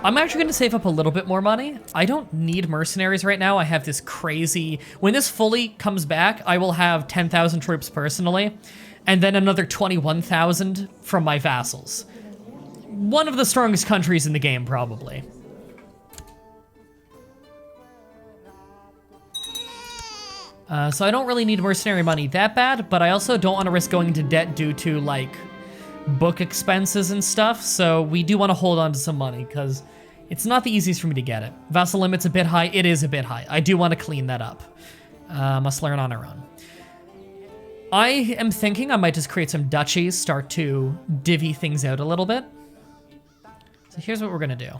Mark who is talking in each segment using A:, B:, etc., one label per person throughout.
A: I'm actually gonna save up a little bit more money. I don't need mercenaries right now. I have this crazy, when this fully comes back, I will have 10,000 troops personally, and then another 21,000 from my vassals. One of the strongest countries in the game, probably. So I don't really need mercenary money that bad, but I also don't want to risk going into debt due to, like, book expenses and stuff, so we do want to hold on to some money, because it's not the easiest for me to get it. Vassal limit's a bit high. It is a bit high. I do want to clean that up. Must learn on our own. I am thinking I might just create some duchies, start to divvy things out a little bit. So here's what we're gonna do.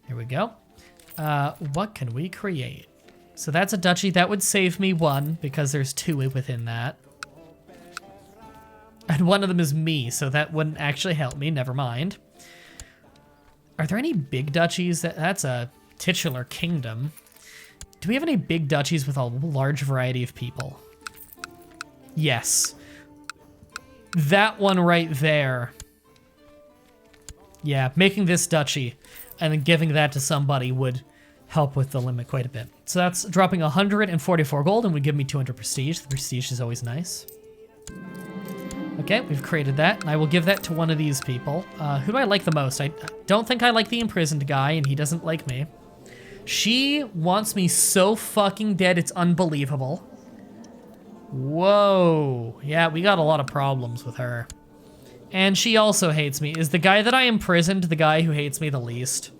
A: Here we go. What can we create? So that's a duchy. That would save me one, because there's two within that. And one of them is me, so that wouldn't actually help me. Never mind. Are there any big duchies? That's a titular kingdom. Do we have any big duchies with a large variety of people? Yes. That one right there. Yeah, making this duchy and then giving that to somebody would help with the limit quite a bit. So that's dropping 144 gold and would give me 200 prestige. The prestige is always nice. Okay, we've created that, and I will give that to one of these people. Who do I like the most? I don't think I like the imprisoned guy, and he doesn't like me. She wants me so fucking dead, it's unbelievable. Whoa. Yeah, we got a lot of problems with her. And she also hates me. Is the guy that I imprisoned the guy who hates me the least?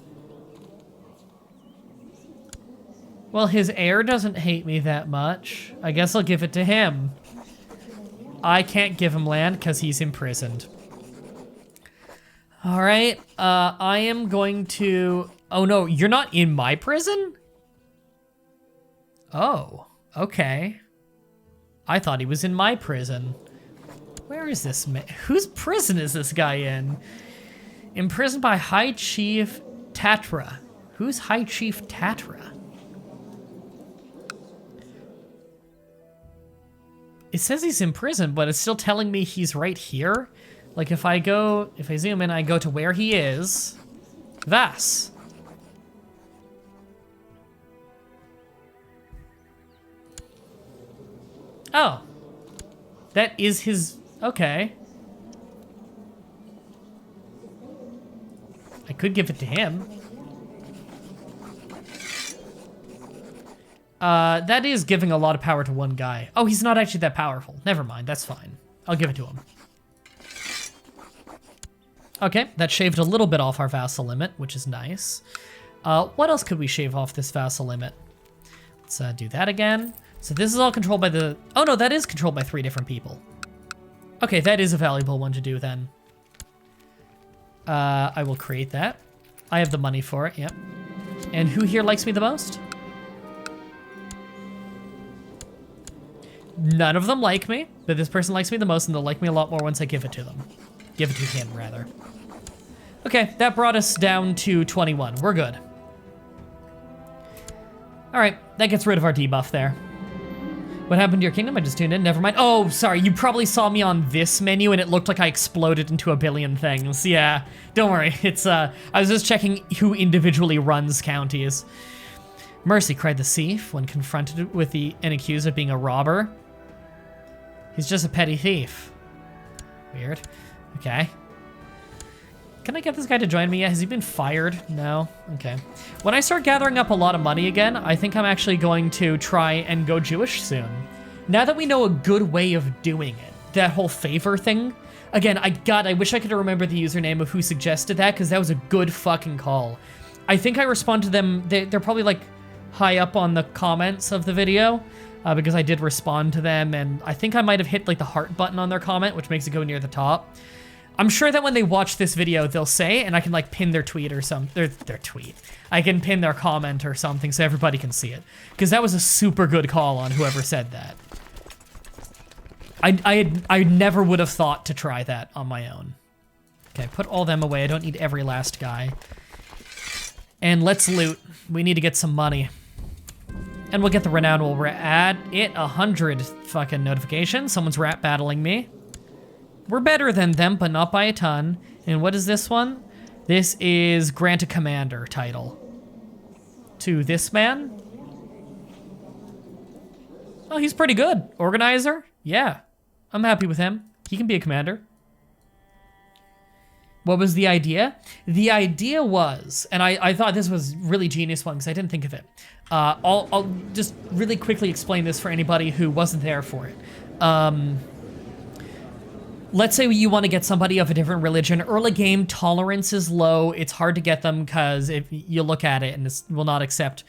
A: Well, his heir doesn't hate me that much. I guess I'll give it to him. I can't give him land because he's imprisoned. All right, I am going to... Oh no, you're not in my prison? Oh, okay. I thought he was in my prison. Where is this man? Whose prison is this guy in? Imprisoned by High Chief Tatra. Who's High Chief Tatra? It says he's in prison, but it's still telling me he's right here. Like if I zoom in, I go to where he is. Vass. Oh. That is his, okay. I could give it to him. That is giving a lot of power to one guy. Oh, he's not actually that powerful. Never mind, that's fine. I'll give it to him. Okay, that shaved a little bit off our vassal limit, which is nice. What else could we shave off this vassal limit? Let's do that again. So this is all controlled by the... Oh no, that is controlled by 3 different people. Okay, that is a valuable one to do then. I will create that. I have the money for it, yep. And who here likes me the most? None of them like me, but this person likes me the most and they'll like me a lot more once I give it to them. Give it to him, rather. Okay, that brought us down to 21. We're good. All right, that gets rid of our debuff there. What happened to your kingdom? I just tuned in, never mind. Oh, sorry, you probably saw me on this menu and it looked like I exploded into a billion things. Yeah, don't worry, it's, I was just checking who individually runs counties. Mercy, cried the thief when confronted with and accused of being a robber. He's just a petty thief. Weird. Okay. Can I get this guy to join me yet? Has he been fired? No? Okay. When I start gathering up a lot of money again, I think I'm actually going to try and go Jewish soon. Now that we know a good way of doing it, that whole favor thing. Again, I wish I could remember the username of who suggested that, because that was a good fucking call. I think I respond to them, they're probably like high up on the comments of the video, because I did respond to them, and I think I might have hit like the heart button on their comment, which makes it go near the top. I'm sure that when they watch this video, they'll say, and I can like pin their tweet or something, their tweet. I can pin their comment or something so everybody can see it. Because that was a super good call on whoever said that. I never would have thought to try that on my own. Okay, put all them away. I don't need every last guy. And let's loot. We need to get some money. And we'll get the renown while we're at it. 100 fucking notifications. Someone's rat battling me. We're better than them, but not by a ton. And what is this one? This is grant a commander title to this man. Oh, he's pretty good. Organizer? Yeah, I'm happy with him. He can be a commander. What was the idea? The idea was, and I thought this was really genius one because I didn't think of it. I'll just really quickly explain this for anybody who wasn't there for it. Let's say you want to get somebody of a different religion. Early game tolerance is low. It's hard to get them because if you look at it and it will not accept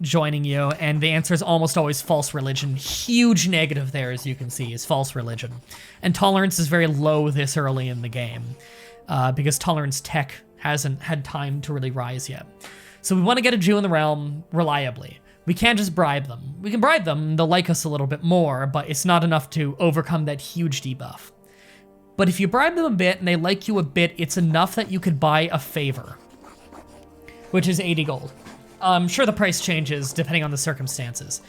A: joining you, and the answer is almost always false religion. Huge negative there, as you can see, is false religion. And tolerance is very low this early in the game because tolerance tech hasn't had time to really rise yet. So we want to get a Jew in the realm reliably. We can't just bribe them. We can bribe them, they'll like us a little bit more, but it's not enough to overcome that huge debuff. But if you bribe them a bit and they like you a bit, it's enough that you could buy a favor, which is 80 gold. I'm sure the price changes depending on the circumstances.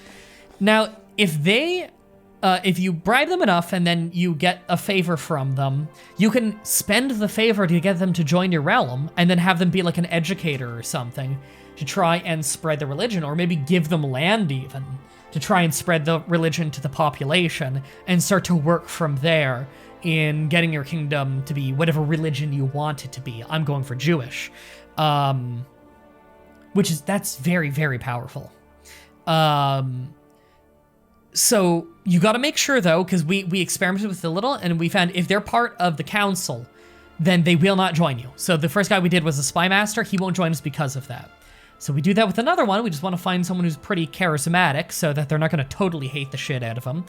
A: Now, if you bribe them enough and then you get a favor from them, you can spend the favor to get them to join your realm and then have them be like an educator or something to try and spread the religion, or maybe give them land even to try and spread the religion to the population and start to work from there in getting your kingdom to be whatever religion you want it to be. I'm going for Jewish. That's very, very powerful. So you got to make sure though, because we experimented with it a little and we found if they're part of the council, then they will not join you. So the first guy we did was a spy master. He won't join us because of that. So we do that with another one. We just want to find someone who's pretty charismatic so that they're not going to totally hate the shit out of him.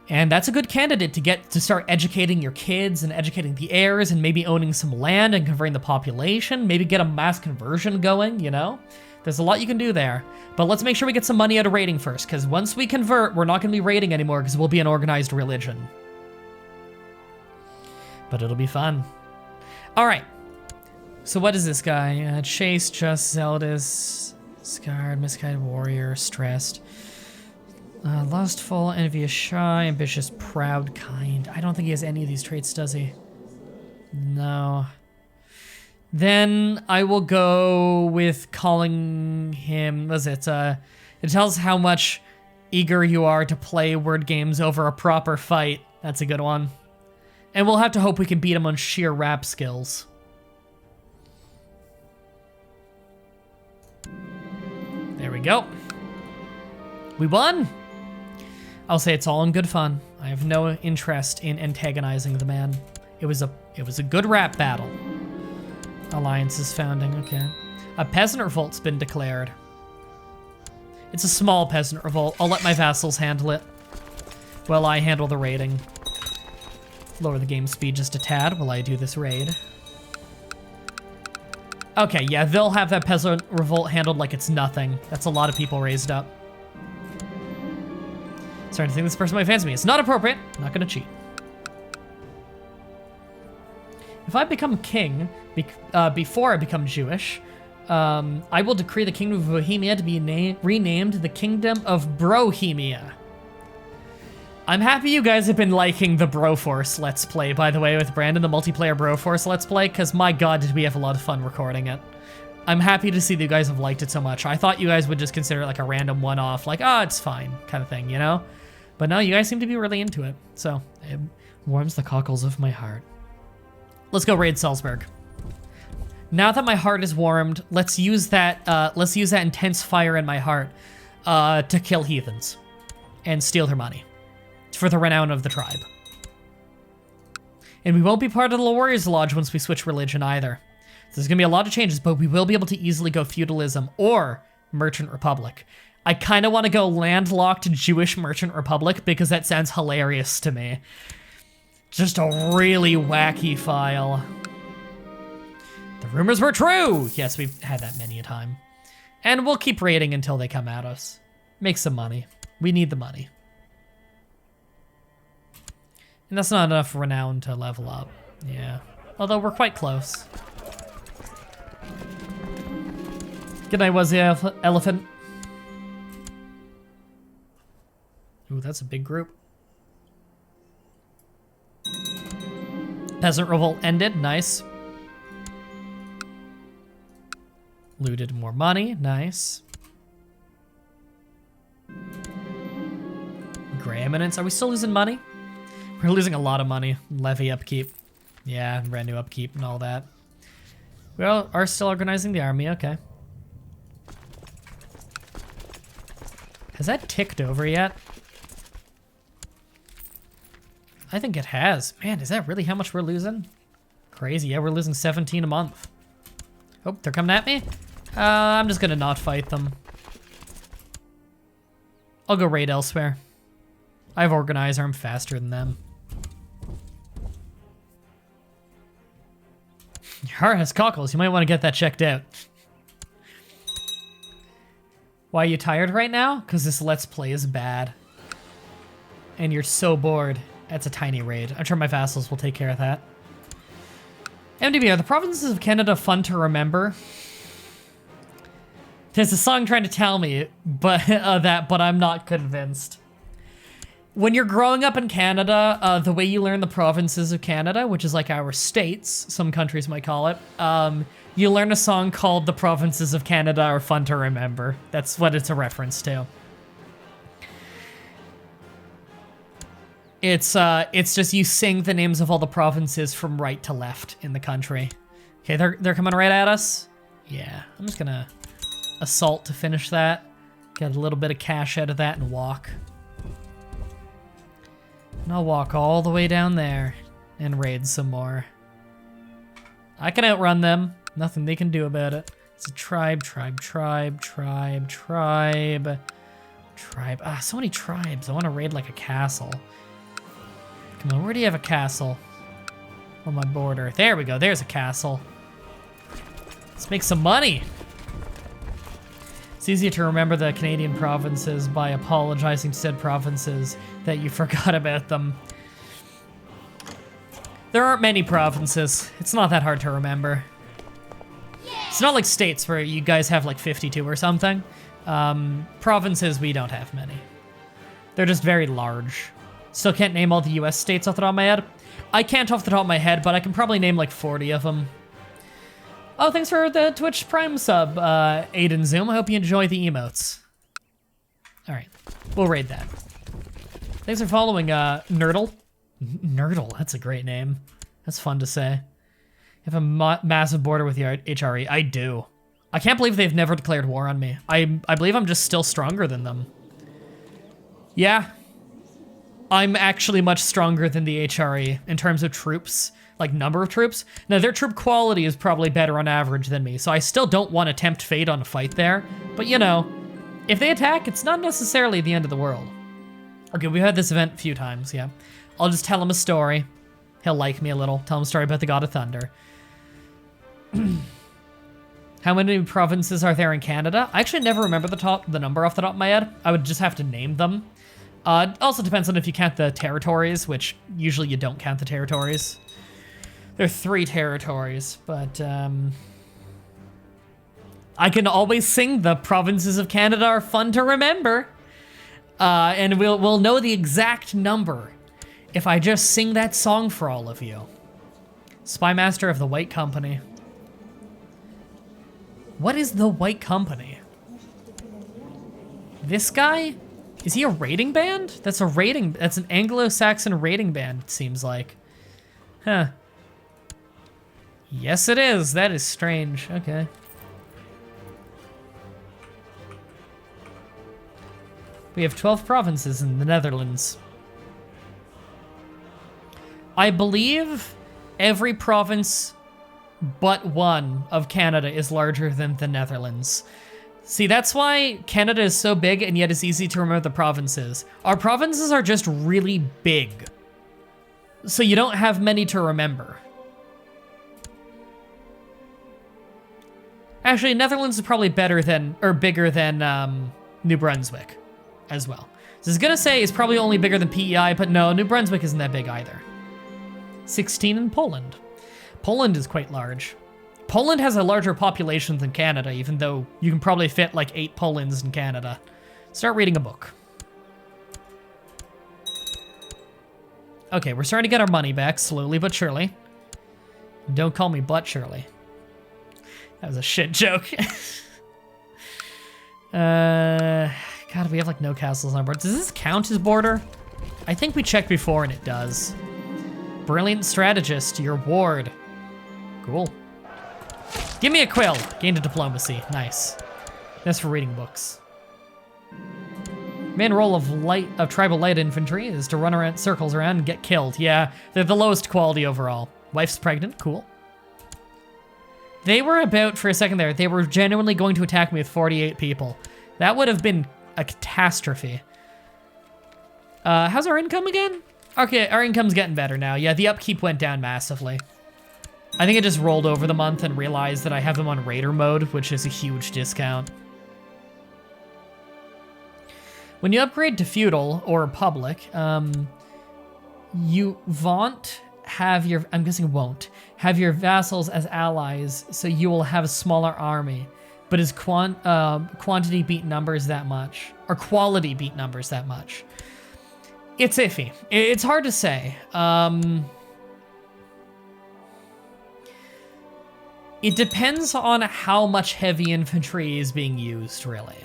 A: And that's a good candidate to get to start educating your kids and educating the heirs and maybe owning some land and converting the population. Maybe get a mass conversion going, you know? There's a lot you can do there. But let's make sure we get some money out of raiding first, because once we convert, we're not going to be raiding anymore because we'll be an organized religion. But it'll be fun. All right. So what is this guy? Chase, just, Zeldis, scarred, misguided warrior, stressed. Lustful, envious, shy, ambitious, proud, kind. I don't think he has any of these traits, does he? No. Then I will go with calling him, what is it? It tells how much eager you are to play word games over a proper fight. That's a good one. And we'll have to hope we can beat him on sheer rap skills. There we go. We won! I'll say it's all in good fun. I have no interest in antagonizing the man. It was a good rap battle. Alliance is founding, okay. A peasant revolt's been declared. It's a small peasant revolt. I'll let my vassals handle it while I handle the raiding. Lower the game speed just a tad while I do this raid. Okay, yeah, they'll have that peasant revolt handled like it's nothing. That's a lot of people raised up. Starting to think this person might fancy me. It's not appropriate. I'm not gonna cheat. If I become king before I become Jewish, I will decree the kingdom of Bohemia to be renamed the Kingdom of Bohemia. I'm happy you guys have been liking the Broforce Let's Play, by the way, with Brandon, the multiplayer Broforce Let's Play, because my god, did we have a lot of fun recording it. I'm happy to see that you guys have liked it so much. I thought you guys would just consider it like a random one-off, like, oh, it's fine, kind of thing, you know? But no, you guys seem to be really into it, so it warms the cockles of my heart. Let's go raid Salzburg. Now that my heart is warmed, let's use that intense fire in my heart to kill heathens and steal their money for the renown of the tribe. And we won't be part of the Warriors Lodge once we switch religion either. So there's gonna be a lot of changes, but we will be able to easily go feudalism or Merchant Republic. I kind of want to go landlocked Jewish Merchant Republic because that sounds hilarious to me. Just a really wacky file. The rumors were true! Yes, we've had that many a time. And we'll keep raiding until they come at us. Make some money. We need the money. And that's not enough renown to level up. Yeah. Although we're quite close. Good night, was the elephant. Ooh, that's a big group. Peasant revolt ended, nice. Looted more money, nice. Gray Eminence, are we still losing money? We're losing a lot of money. Levy upkeep. Yeah, revenue upkeep and all that. We are still organizing the army, okay. Has that ticked over yet? I think it has. Man, is that really how much we're losing? Crazy, yeah, we're losing 17 a month. Oh, they're coming at me? I'm just gonna not fight them. I'll go raid elsewhere. I have organizer, I'm faster than them. Your heart has cockles, you might want to get that checked out. Why are you tired right now? Because this Let's Play is bad. And you're so bored. That's a tiny raid. I'm sure my vassals will take care of that. MDB, are the provinces of Canada fun to remember? There's a song trying to tell me but I'm not convinced. When you're growing up in Canada, the way you learn the provinces of Canada, which is like our states, some countries might call it, you learn a song called The Provinces of Canada Are Fun to Remember. That's what it's a reference to. It's just you sing the names of all the provinces from right to left in the country. Okay, they're coming right at us. Yeah, I'm just gonna assault to finish that. Get a little bit of cash out of that and walk. And I'll walk all the way down there and raid some more. I can outrun them. Nothing they can do about it. It's a tribe. Ah, so many tribes. I want to raid like a castle. Come on, where do you have a castle? On my border. There we go, there's a castle. Let's make some money. It's easier to remember the Canadian provinces by apologizing to said provinces that you forgot about them. There aren't many provinces. It's not that hard to remember. It's not like states where you guys have like 52 or something. Provinces, we don't have many. They're just very large. Still can't name all the US states off the top of my head. I can't off the top of my head, but I can probably name like 40 of them. Oh, thanks for the Twitch Prime sub, Aiden Zoom. I hope you enjoy the emotes. All right, we'll raid that. Thanks for following, Nerdle. Nerdle, that's a great name. That's fun to say. You have a massive border with the HRE. I do. I can't believe they've never declared war on me. I believe I'm just still stronger than them. Yeah. I'm actually much stronger than the HRE in terms of troops, like number of troops. Now, their troop quality is probably better on average than me, so I still don't want to tempt fate on a fight there. But, you know, if they attack, it's not necessarily the end of the world. Okay, we've had this event a few times, yeah. I'll just tell him a story. He'll like me a little. Tell him a story about the God of Thunder. How many provinces are there in Canada? I actually never remember the number off the top of my head. I would just have to name them. It also depends on if you count the territories, which usually you don't count the territories. There are 3 territories, but I can always sing the provinces of Canada are fun to remember. And we'll know the exact number if I just sing that song for all of you. Spymaster of the White Company. What is the White Company? This guy? Is he a raiding band? That's an Anglo-Saxon raiding band, it seems like. Huh. Yes, it is. That is strange. Okay. We have 12 provinces in the Netherlands. I believe every province but one of Canada is larger than the Netherlands. See, that's why Canada is so big and yet it's easy to remember the provinces. Our provinces are just really big. So you don't have many to remember. Actually, Netherlands is probably bigger than New Brunswick as well. So I was gonna say it's probably only bigger than PEI, but no, New Brunswick isn't that big either. 16 in Poland. Poland is quite large. Poland has a larger population than Canada, even though you can probably fit like 8 Polands in Canada. Start reading a book. Okay, we're starting to get our money back, slowly but surely. Don't call me Butt Shirley. That was a shit joke. God, we have like no castles on board. Does this count as border? I think we checked before and it does. Brilliant strategist, your ward. Cool. Give me a quill. Gained a diplomacy. Nice. That's for reading books. Main role of tribal light infantry is to run around circles around and get killed. Yeah, they're the lowest quality overall. Wife's pregnant. Cool. They were about, for a second there, they were genuinely going to attack me with 48 people. That would have been a catastrophe. How's our income again? Okay, our income's getting better now. Yeah, the upkeep went down massively. I think I just rolled over the month and realized that I have them on Raider mode, which is a huge discount. When you upgrade to feudal or republic, you won't have your, I'm guessing won't, have your vassals as allies, so you will have a smaller army. But is quantity beat numbers that much? Or quality beat numbers that much? It's iffy. It's hard to say. It depends on how much heavy infantry is being used, really.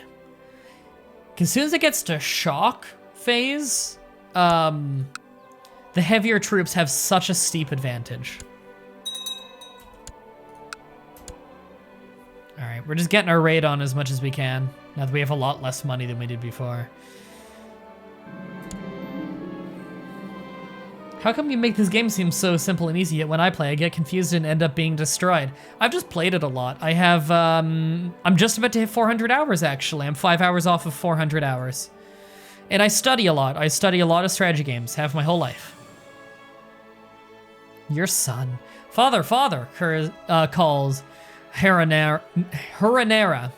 A: Because as soon as it gets to shock phase, the heavier troops have such a steep advantage. All right, we're just getting our raid on as much as we can, now that we have a lot less money than we did before. How come you make this game seem so simple and easy, yet when I play, I get confused and end up being destroyed? I've just played it a lot. I have, I'm just about to hit 400 hours, actually. I'm 5 hours off of 400 hours. And I study a lot. I study a lot of strategy games, have my whole life. Your son. Father, calls Huranera.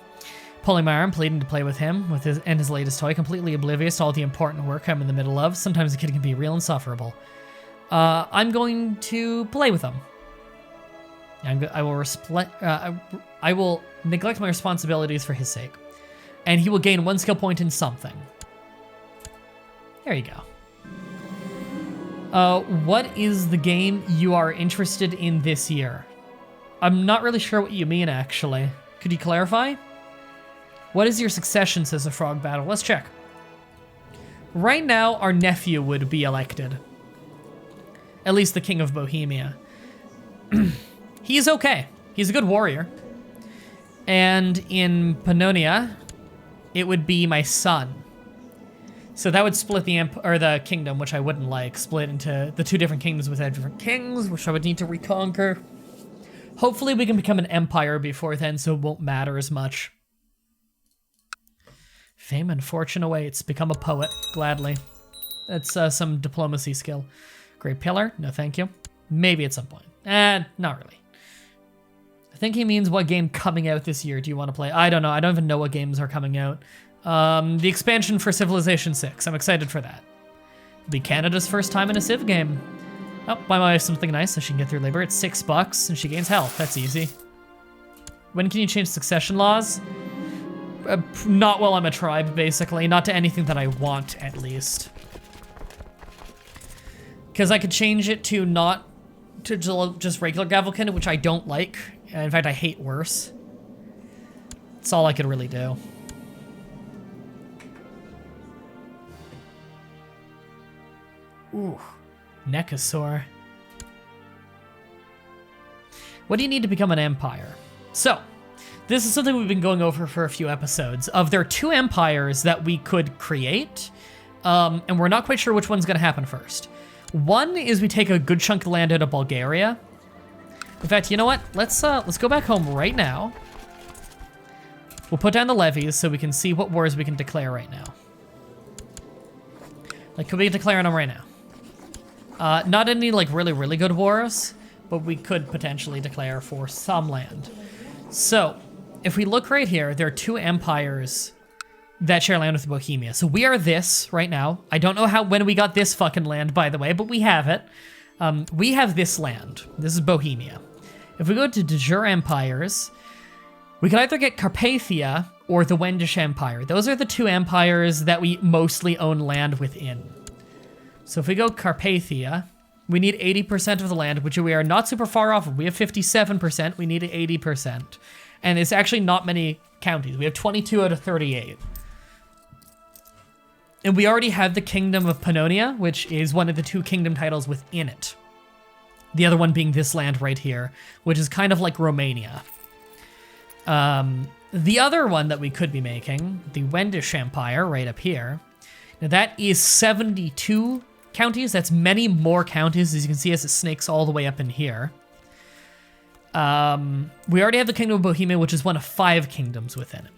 A: Pulling my arm, pleading to play with him and his latest toy, completely oblivious to all the important work I'm in the middle of. Sometimes the kid can be real insufferable. I'm going to play with him. I will neglect my responsibilities for his sake. And he will gain 1 skill point in something. There you go. What is the game you are interested in this year? I'm not really sure what you mean, actually. Could you clarify? What is your succession, says the Frog Battle? Let's check. Right now, our nephew would be elected. At least the King of Bohemia. He's okay. He's a good warrior. And in Pannonia, it would be my son. So that would split the kingdom, which I wouldn't like. Split into the 2 different kingdoms without different kings, which I would need to reconquer. Hopefully we can become an empire before then, so it won't matter as much. Fame and fortune awaits. Become a poet, gladly. That's some diplomacy skill. Great Pillar, no thank you. Maybe at some point. Not really. I think he means what game coming out this year do you want to play? I don't know, I don't even know what games are coming out. The expansion for Civilization 6, I'm excited for that. It'll be Canada's first time in a Civ game. Oh, buy my wife something nice so she can get through labor. It's $6 and she gains health, that's easy. When can you change succession laws? Not while I'm a tribe, basically. Not to anything that I want, at least. Because I could change it to not to just regular Gavelkind, which I don't like. In fact, I hate worse. That's all I could really do. Ooh, Necosaur. What do you need to become an empire? So, this is something we've been going over for a few episodes. There are 2 empires that we could create, and we're not quite sure which one's gonna happen first. One is we take a good chunk of land out of Bulgaria. In fact, you know what? Let's go back home right now. We'll put down the levies so we can see what wars we can declare right now. Like, could we declare them right now? Not any, like, really good wars, but we could potentially declare for some land. So, if we look right here, there are 2 empires that share land with Bohemia. So we are this right now. I don't know when we got this fucking land, by the way, but we have it. We have this land. This is Bohemia. If we go to de jure empires, we can either get Carpathia or the Wendish Empire. Those are the 2 empires that we mostly own land within. So if we go Carpathia, We need 80% of the land, which we are not super far off of. We have 57%. We need 80%. And it's actually not many counties. We have 22 out of 38. And we already have the Kingdom of Pannonia, which is one of the 2 kingdom titles within it. The other one being this land right here, which is kind of like Romania. The other one that we could be making, the Wendish Empire right up here. Now that is 72 counties. That's many more counties, as you can see, as it snakes all the way up in here. We already have the Kingdom of Bohemia, which is one of 5 kingdoms within it.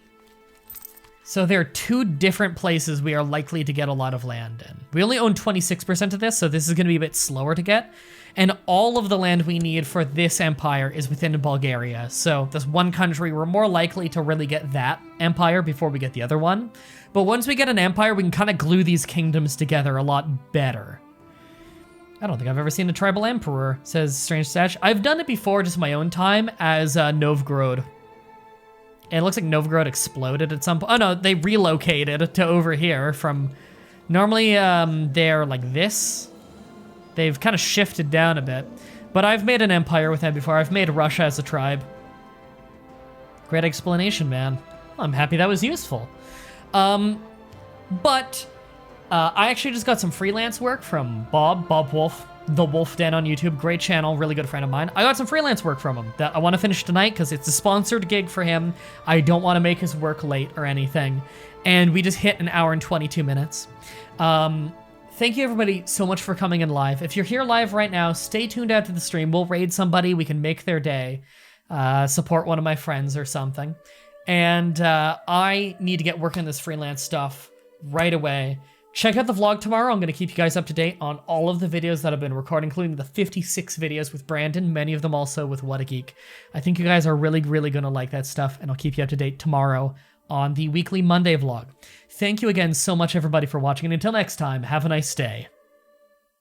A: So there are 2 different places we are likely to get a lot of land in. We only own 26% of this, so this is going to be a bit slower to get. And all of the land we need for this empire is within Bulgaria. So this one country, we're more likely to really get that empire before we get the other one. But once we get an empire, we can kind of glue these kingdoms together a lot better. I don't think I've ever seen a tribal emperor, says Strange Stash. I've done it before, just my own time, as Novgorod. And it looks like Novgorod exploded at some point. Oh no, they relocated to over here from... Normally, they're like this. They've kind of shifted down a bit. But I've made an empire with them before. I've made Russia as a tribe. Great explanation, man. Well, I'm happy that was useful. But I actually just got some freelance work from Bob Wolf, The Wolf Den on YouTube. Great channel, really good friend of mine. I got some freelance work from him that I want to finish tonight because it's a sponsored gig for him. I don't want to make his work late or anything. And we just hit an hour and 22 minutes. Thank you everybody so much for coming in live. If you're here live right now, stay tuned after the stream. We'll raid somebody. We can make their day. Support one of my friends or something. And I need to get working on this freelance stuff right away. Check out the vlog tomorrow. I'm going to keep you guys up to date on all of the videos that I've been recording, including the 56 videos with Brandon, many of them also with What a Geek. I think you guys are really, really going to like that stuff, and I'll keep you up to date tomorrow on the weekly Monday vlog. Thank you again so much, everybody, for watching, and until next time, have a nice day.